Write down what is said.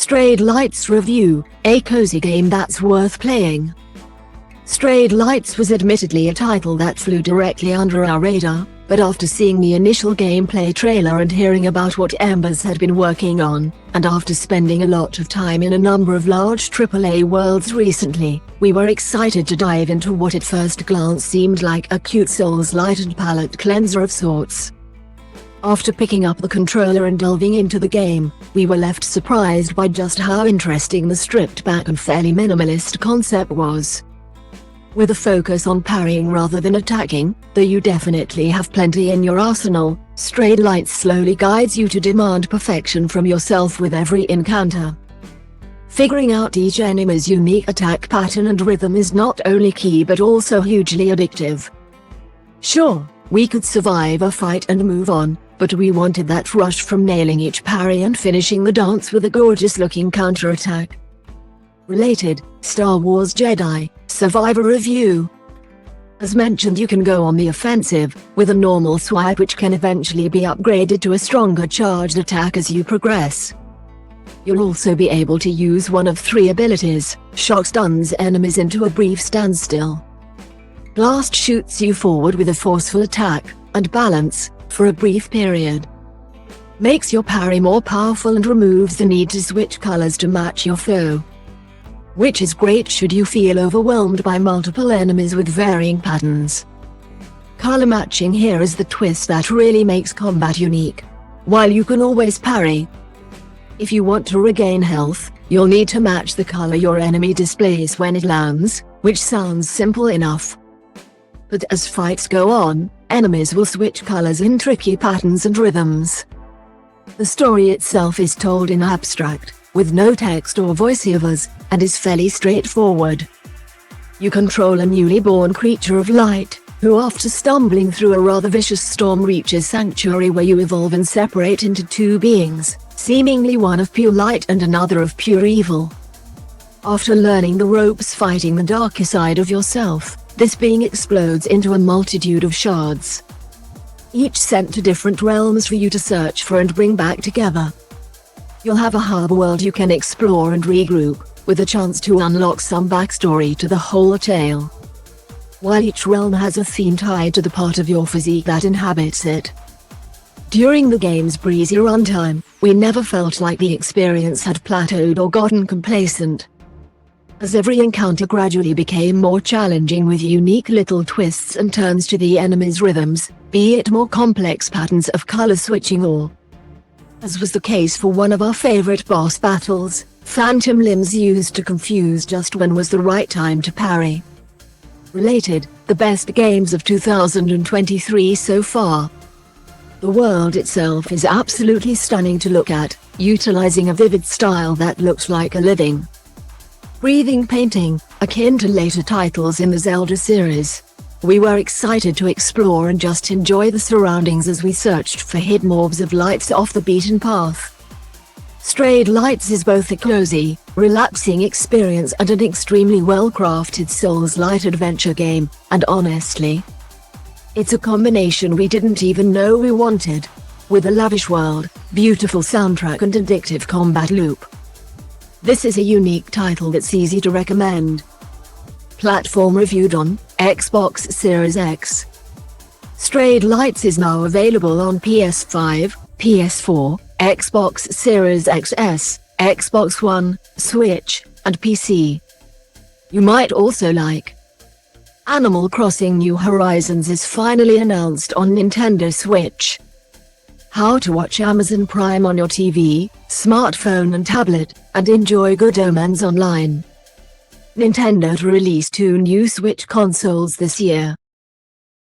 Souls-lite's review, a cozy game that's worth playing. Souls-lite was admittedly a title that flew directly under our radar, but after seeing the initial gameplay trailer and hearing about what Embers had been working on, and after spending a lot of time in a number of large AAA worlds recently, we were excited to dive into what at first glance seemed like a cute Souls-lite and palate cleanser of sorts. After picking up the controller and delving into the game, we were left surprised by just how interesting the stripped-back and fairly minimalist concept was. With a focus on parrying rather than attacking, though you definitely have plenty in your arsenal, Souls-lite slowly guides you to demand perfection from yourself with every encounter. Figuring out each enemy's unique attack pattern and rhythm is not only key but also hugely addictive. Sure, we could survive a fight and move on, but we wanted that rush from nailing each parry and finishing the dance with a gorgeous-looking counterattack. Related, Star Wars Jedi Survivor Review. As mentioned, you can go on the offensive, with a normal swipe which can eventually be upgraded to a stronger charged attack as you progress. You'll also be able to use one of three abilities: Shock stuns enemies into a brief standstill. Blast shoots you forward with a forceful attack, and Balance, for a brief period. Makes your parry more powerful and removes the need to switch colors to match your foe. Which is great should you feel overwhelmed by multiple enemies with varying patterns. Color matching here is the twist that really makes combat unique. While you can always parry, if you want to regain health, you'll need to match the color your enemy displays when it lands, which sounds simple enough. But as fights go on, enemies will switch colors in tricky patterns and rhythms. The story itself is told in abstract, with no text or voiceovers, and is fairly straightforward. You control a newly born creature of light, who after stumbling through a rather vicious storm reaches sanctuary where you evolve and separate into two beings, seemingly one of pure light and another of pure evil. After learning the ropes fighting the darker side of yourself, this being explodes into a multitude of shards, each sent to different realms for you to search for and bring back together. You'll have a hub world you can explore and regroup, with a chance to unlock some backstory to the whole tale. While each realm has a theme tied to the part of your physique that inhabits it. During the game's breezy runtime, we never felt like the experience had plateaued or gotten complacent. As every encounter gradually became more challenging with unique little twists and turns to the enemy's rhythms, be it more complex patterns of color switching or, as was the case for one of our favorite boss battles, phantom limbs used to confuse just when was the right time to parry. Related, the best games of 2023 so far. The world itself is absolutely stunning to look at, utilizing a vivid style that looks like a living, breathing painting, akin to later titles in the Zelda series. We were excited to explore and just enjoy the surroundings as we searched for hidden orbs of lights off the beaten path. Souls-lite is both a cozy, relaxing experience and an extremely well-crafted Souls-lite adventure game, and honestly, it's a combination we didn't even know we wanted. With a lavish world, beautiful soundtrack and addictive combat loop, this is a unique title that's easy to recommend. Platform reviewed on Xbox Series X. Souls-lite is now available on PS5, PS4, Xbox Series XS, Xbox One, Switch, and PC. You might also like Animal Crossing New Horizons is finally announced on Nintendo Switch. How to watch Amazon Prime on your TV, smartphone and tablet, and enjoy Good Omens online. Nintendo to release 2 new Switch consoles this year.